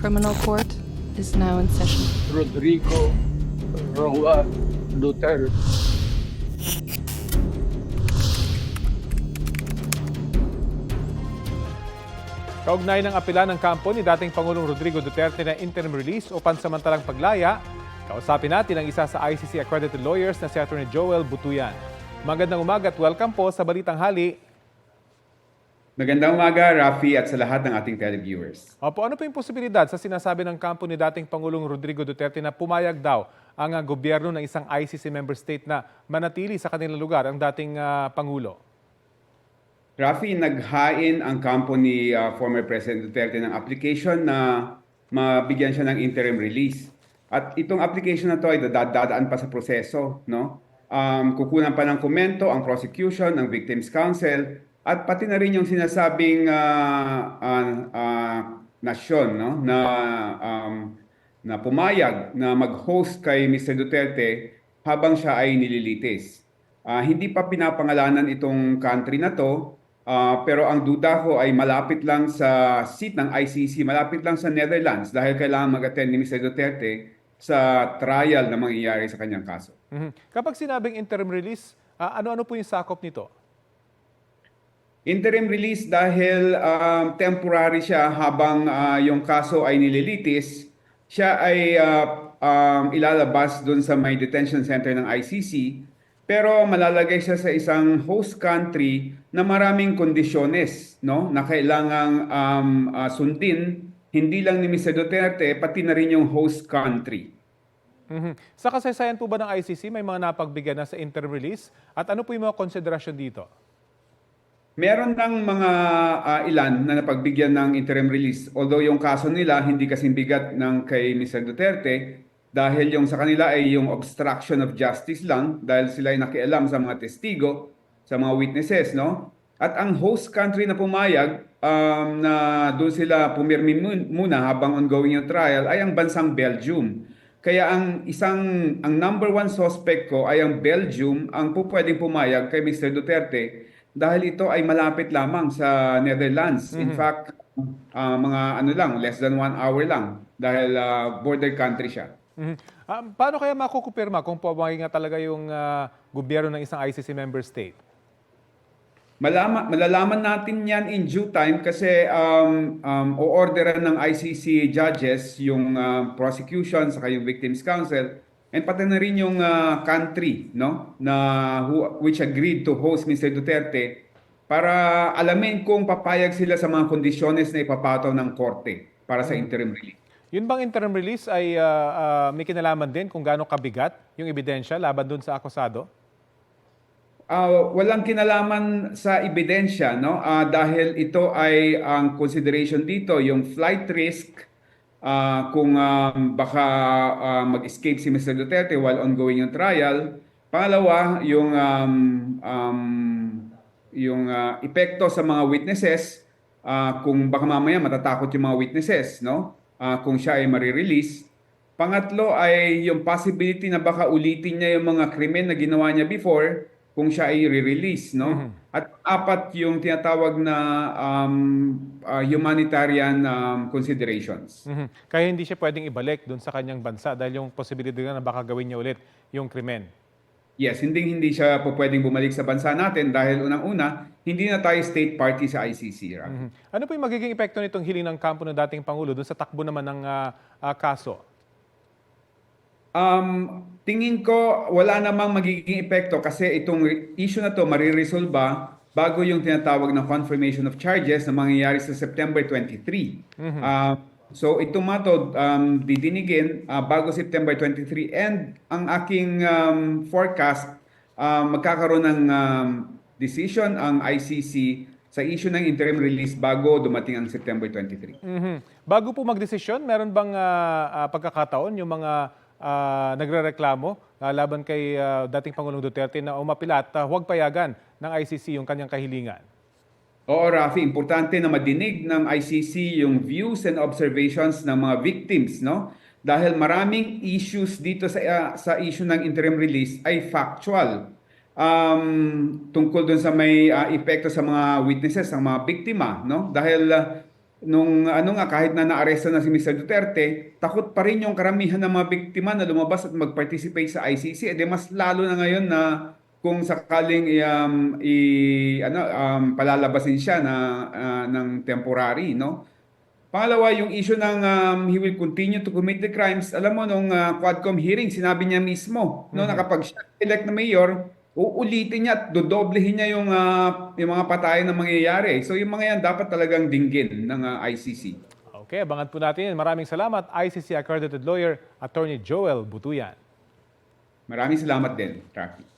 Criminal Court is now in session. Rodrigo Roa Duterte. Kaugnay ng apela ng kampo ni dating Pangulong Rodrigo Duterte na interim release o pansamantalang paglaya, kausapin natin ang isa sa ICC accredited lawyers na si Atty. Joel Butuyan. Magandang umaga at welcome po sa Balitang Hali. Magandang umaga, Rafi, at sa lahat ng ating televiewers. Opo, ano po yung posibilidad sa sinasabi ng kampo ni dating Pangulong Rodrigo Duterte na pumayag daw ang gobyerno ng isang ICC member state na manatili sa kanilang lugar ang dating Pangulo? Rafi, naghain ang kampo ni former President Duterte ng application na mabigyan siya ng interim release. At itong application na to ay dadaan pa sa proseso, no? Kukunan pa ng komento ang prosecution, ang Victims Council, at pati na rin yung sinasabing nasyon, no? Na pumayag na mag-host kay Mr. Duterte habang siya ay nililitis. Hindi pa pinapangalanan itong country na to. Pero ang duda ko ay malapit lang sa seat ng ICC, malapit lang sa Netherlands dahil kailangan mag-attend ni Mr. Duterte sa trial na mangyayari sa kanyang kaso. Kapag sinabing interim release, ano-ano po yung sakop nito? Interim release dahil temporary siya habang yung kaso ay nililitis, siya ay ilalabas doon sa may detention center ng ICC. Pero malalagay siya sa isang host country na maraming kondisyones, no? Na kailangang sundin, hindi lang ni Mr. Duterte, pati na rin yung host country. Sa kasaysayan po ba ng ICC, may mga napagbigyan na sa interim release? At ano po yung mga konsiderasyon dito? Meron ng mga ilan na napagbigyan ng interim release. Although yung kaso nila hindi kasing bigat ng kay Mr. Duterte, dahil yung sa kanila ay yung obstruction of justice lang dahil sila ay nakialam sa mga testigo, sa mga witnesses, no? At ang host country na pumayag na doon sila pumirmi muna habang ongoing yung trial ay ang bansang Belgium. Kaya ang number one suspect ko ay ang Belgium ang pwedeng pumayag kay Mr. Duterte dahil ito ay malapit lamang sa Netherlands. In fact, mga less than 1 hour lang dahil border country siya. Paano kaya makukupirma kung pumayag nga talaga yung gobyerno ng isang ICC member state? Malalaman natin yan in due time kasi o-orderan ng ICC judges yung prosecution sa yung Victims Council and pati na rin yung country, no, which agreed to host Mr. Duterte para alamin kung papayag sila sa mga kondisyones na ipapataw ng korte para sa interim release. Yun bang interim release ay may kinalaman din kung gaano kabigat yung ebidensya laban dun sa akusado? Walang kinalaman sa ebidensya, no? Dahil ito ay ang consideration dito, yung flight risk, kung baka mag-escape si Mr. Duterte while ongoing yung trial. Pangalawa, yung epekto sa mga witnesses, kung baka mamaya matatakot yung mga witnesses, no? Kung siya ay marirelease. Pangatlo ay yung possibility na baka ulitin niya yung mga krimen na ginawa niya before kung siya ay re-release, no? At apat yung tinatawag na humanitarian considerations. Kaya hindi siya pwedeng ibalik doon sa kanyang bansa dahil yung posibilidad na baka gawin niya ulit yung krimen. Yes, hindi siya po pwedeng bumalik sa bansa natin dahil unang-una, hindi na tayo state party sa ICC. Ano po yung magiging epekto nitong hiling ng kampo ng dating Pangulo doon sa takbo naman ng kaso? Tingin ko wala namang magiging epekto kasi itong issue na to mariresolba bago yung tinatawag na confirmation of charges na mangyayari sa September 23. So ito didinigin bago September 23 and ang aking forecast magkakaroon ng decision ang ICC sa issue ng interim release bago dumating ang September 23. Bago po magdesisyon, meron bang pagkakataon yung mga nagrereklamo laban kay dating Pangulong Duterte na umapila at huwag payagan ng ICC yung kanyang kahilingan? Oo, Rafi, importante na madinig ng ICC yung views and observations ng mga victims, no? Dahil maraming issues dito sa issue ng interim release ay factual. Tungkol dun sa may epekto sa mga witnesses, sa mga biktima, no? Dahil nung ano nga, kahit na naaresto na si Mr. Duterte, takot pa rin yung karamihan ng mga biktima na lumabas at mag-participate sa ICC. Edi mas lalo na ngayon na kung sakaling palalabasin siya ng temporary, no? Pangalawa, yung issue ng he will continue to commit the crimes. Alam mo, nung Quadcom hearing, sinabi niya mismo no, na kapag siya elect na mayor, uulitin niya at dodoblehin niya yung mga patayan na mangyayari. So yung mga yan dapat talagang dinggin ng ICC. Okay, abangan po natin. Maraming salamat, ICC accredited lawyer, Attorney Joel Butuyan. Maraming salamat din, Rafi.